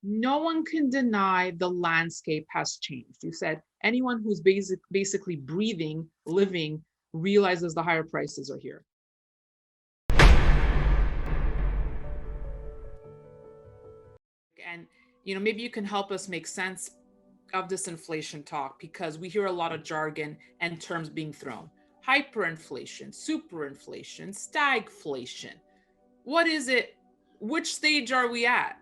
No one can deny the landscape has changed. You said anyone who's basically breathing, living, realizes the higher prices are here. And maybe you can help us make sense of this inflation talk, because we hear a lot of jargon and terms being thrown. Hyperinflation, superinflation, stagflation. What is it? Which stage are we at?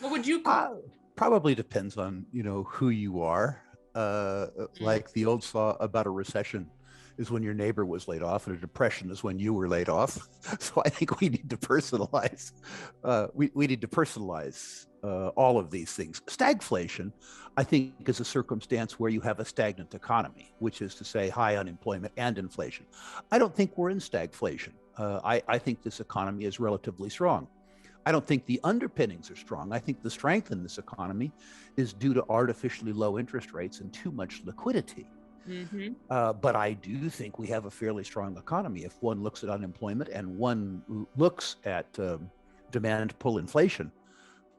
What would you call Probably depends on, who you are. it? Like the old saw about a recession is when your neighbor was laid off, and a depression is when you were laid off. So I think we need to personalize. We need to personalize all of these things. Stagflation, I think, is a circumstance where you have a stagnant economy, which is to say high unemployment and inflation. I don't think we're in stagflation. I think this economy is relatively strong. I don't think the underpinnings are strong. I think the strength in this economy is due to artificially low interest rates and too much liquidity. Mm-hmm. But I do think we have a fairly strong economy. If one looks at unemployment and one looks at demand pull inflation,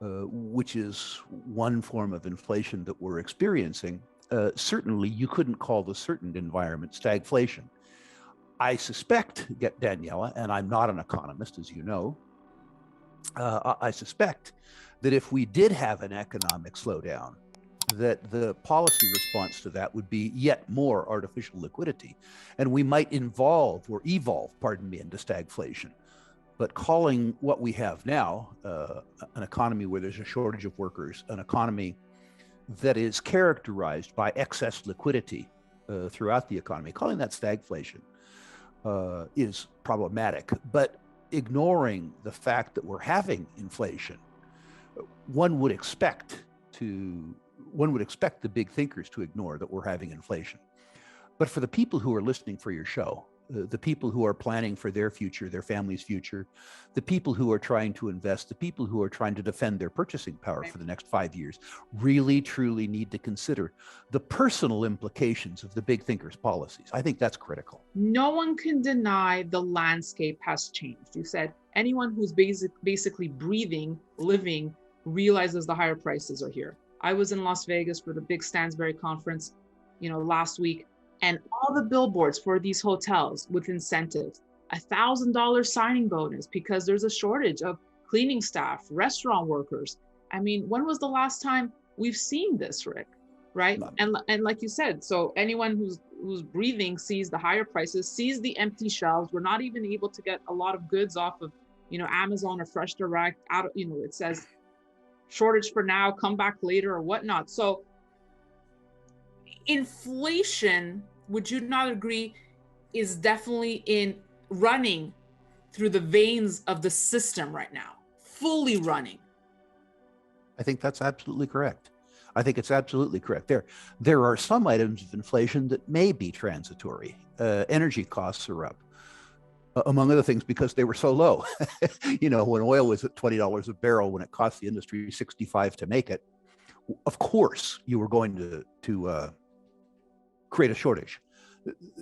which is one form of inflation that we're experiencing, certainly you couldn't call the certain environment stagflation. I suspect, Daniela, and I'm not an economist, as you know, I suspect that if we did have an economic slowdown, that the policy response to that would be yet more artificial liquidity, and we might evolve, into stagflation. But calling what we have now an economy where there's a shortage of workers, an economy that is characterized by excess liquidity throughout the economy, calling that stagflation is problematic. But ignoring the fact that we're having inflation, one would expect the big thinkers to ignore that we're having inflation. But for the people who are listening for your show, the people who are planning for their future, their family's future, the people who are trying to invest, the people who are trying to defend their purchasing power for the next 5 years, really, truly need to consider the personal implications of the big thinkers' policies. I think that's critical. No one can deny the landscape has changed. You said anyone who's basically breathing, living, realizes the higher prices are here. I was in Las Vegas for the big Stansberry conference, last week, and all the billboards for these hotels with incentives, $1,000 signing bonus because there's a shortage of cleaning staff, restaurant workers. I mean, when was the last time we've seen this, Rick? Right? And like you said, so anyone who's breathing sees the higher prices, sees the empty shelves. We're not even able to get a lot of goods off of, Amazon or Fresh Direct. Out, it says shortage for now, come back later or whatnot. So inflation, would you not agree, is definitely running through the veins of the system right now, fully running? I think that's absolutely correct. I think it's absolutely correct. There are some items of inflation that may be transitory. Energy costs are up, among other things, because they were so low. When oil was at $20 a barrel, when it cost the industry $65 to make it, of course you were going to create a shortage.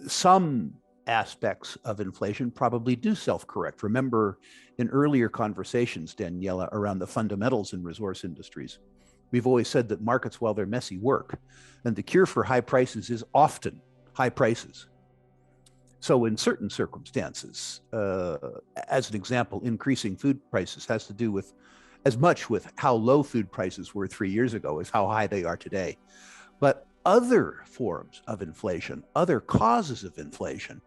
Some aspects of inflation probably do self-correct. Remember, in earlier conversations, Daniela, around the fundamentals in resource industries, we've always said that markets, while they're messy, work. And the cure for high prices is often high prices. So in certain circumstances, as an example, increasing food prices has to do with as much with how low food prices were 3 years ago as how high they are today. But other forms of inflation, other causes of inflation,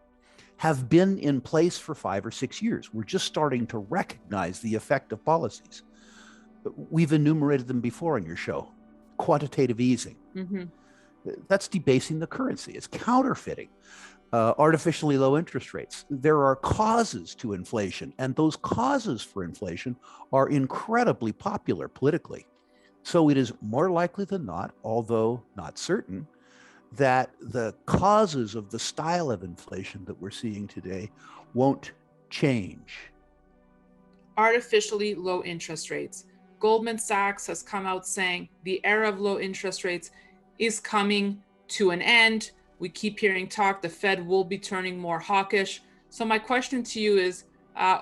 have been in place for 5 or 6 years. We're just starting to recognize the effect of policies. We've enumerated them before on your show. Quantitative easing. Mm-hmm. That's debasing the currency. It's counterfeiting. Artificially low interest rates. There are causes to inflation, and those causes for inflation are incredibly popular politically. So it is more likely than not, although not certain, that the causes of the style of inflation that we're seeing today won't change. Artificially low interest rates. Goldman Sachs has come out saying the era of low interest rates is coming to an end. We keep hearing talk the Fed will be turning more hawkish. So my question to you is,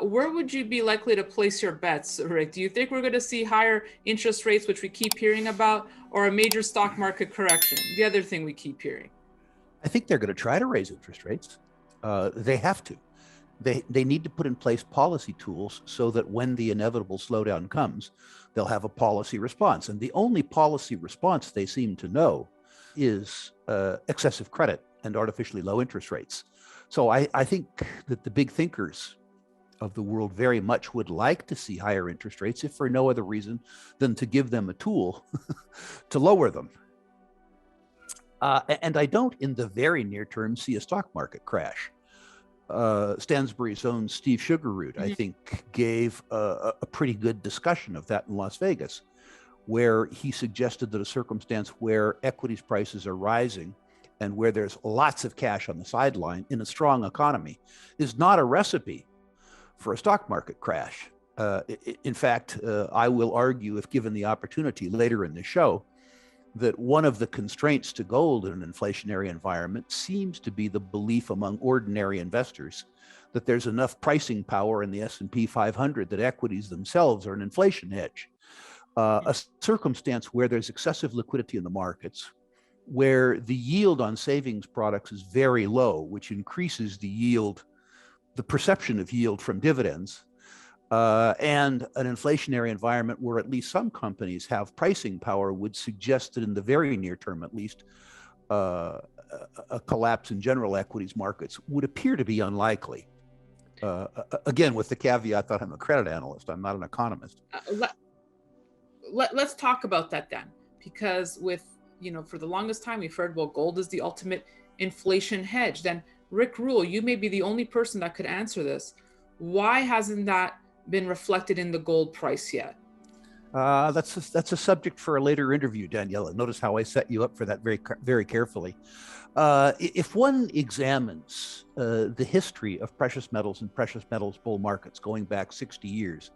Where would you be likely to place your bets, Rick? Do you think we're going to see higher interest rates, which we keep hearing about, or a major stock market correction? The other thing we keep hearing. I think they're going to try to raise interest rates. They have to. They need to put in place policy tools so that when the inevitable slowdown comes, they'll have a policy response. And the only policy response they seem to know is excessive credit and artificially low interest rates. So I think that the big thinkers of the world very much would like to see higher interest rates, if for no other reason than to give them a tool to lower them. And I don't, in the very near term, see a stock market crash. Stansbury's own Steve Sugarroot, I think, gave a pretty good discussion of that in Las Vegas, where he suggested that a circumstance where equities prices are rising and where there's lots of cash on the sideline in a strong economy is not a recipe for a stock market crash. In fact, I will argue, if given the opportunity later in the show, that one of the constraints to gold in an inflationary environment seems to be the belief among ordinary investors that there's enough pricing power in the S&P 500 that equities themselves are an inflation hedge. A circumstance where there's excessive liquidity in the markets, where the yield on savings products is very low, which increases the yield, the perception of yield from dividends, and an inflationary environment where at least some companies have pricing power would suggest that in the very near term, at least, a collapse in general equities markets would appear to be unlikely. Again, with the caveat that I'm a credit analyst, I'm not an economist. Let's talk about that then, because for the longest time we've heard, well, gold is the ultimate inflation hedge. Then Rick Rule, you may be the only person that could answer this. Why hasn't that been reflected in the gold price yet? That's a subject for a later interview, Daniela. Notice how I set you up for that very carefully. If one examines the history of precious metals and precious metals bull markets going back 60 years,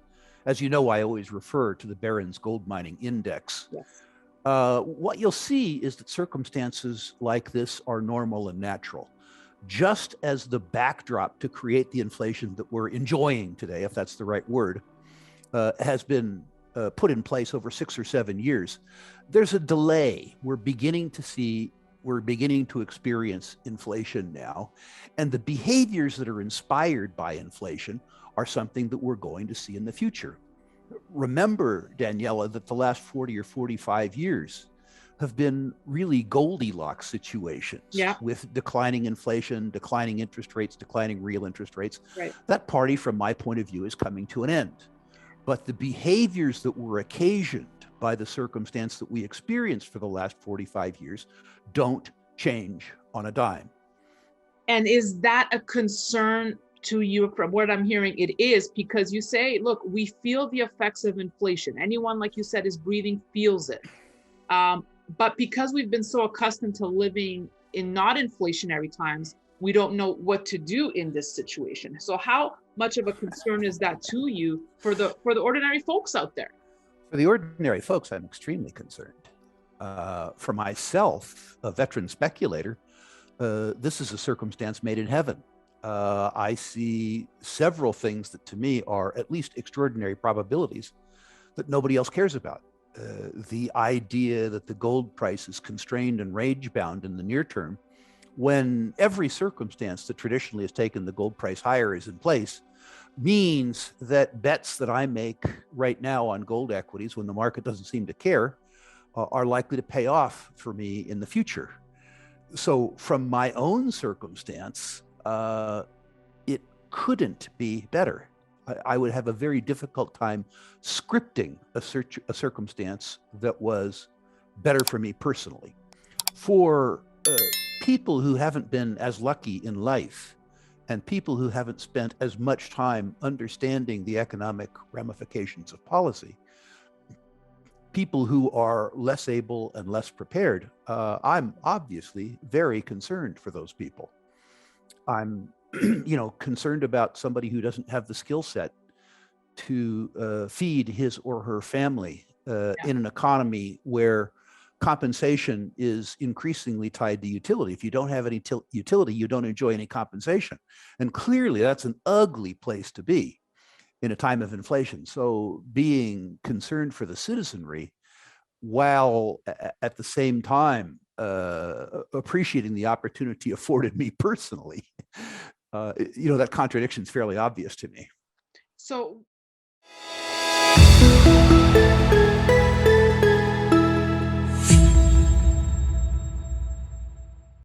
as you know, I always refer to the Barron's Gold Mining Index. Yes. What you'll see is that circumstances like this are normal and natural. Just as the backdrop to create the inflation that we're enjoying today, if that's the right word, has been put in place over 6 or 7 years, there's a delay. We're beginning to experience inflation now, and the behaviors that are inspired by inflation are something that we're going to see in the future. Remember, Daniela, that the last 40 or 45 years have been really Goldilocks situations, with declining inflation, declining interest rates, declining real interest rates. Right. That party, from my point of view, is coming to an end. But the behaviors that were occasioned by the circumstance that we experienced for the last 45 years don't change on a dime. And is that a concern to you? From what I'm hearing, it is, because you say, look, we feel the effects of inflation. Anyone, like you said, is breathing feels it. But because we've been so accustomed to living in not inflationary times, we don't know what to do in this situation. So how much of a concern is that to you for the ordinary folks out there? For the ordinary folks, I'm extremely concerned. For myself, a veteran speculator, this is a circumstance made in heaven. I see several things that to me are at least extraordinary probabilities that nobody else cares about. The idea that the gold price is constrained and range bound in the near term, when every circumstance that traditionally has taken the gold price higher is in place, means that bets that I make right now on gold equities, when the market doesn't seem to care, are likely to pay off for me in the future. So from my own circumstance, it couldn't be better. I would have a very difficult time scripting a circumstance that was better for me personally. For people who haven't been as lucky in life, and people who haven't spent as much time understanding the economic ramifications of policy, people who are less able and less prepared, I'm obviously very concerned for those people. I'm concerned about somebody who doesn't have the skill set to feed his or her family in an economy where compensation is increasingly tied to utility. If you don't have any utility, you don't enjoy any compensation. And clearly that's an ugly place to be. in a time of inflation. So being concerned for the citizenry while at the same time appreciating the opportunity afforded me personally, that contradiction is fairly obvious to me. So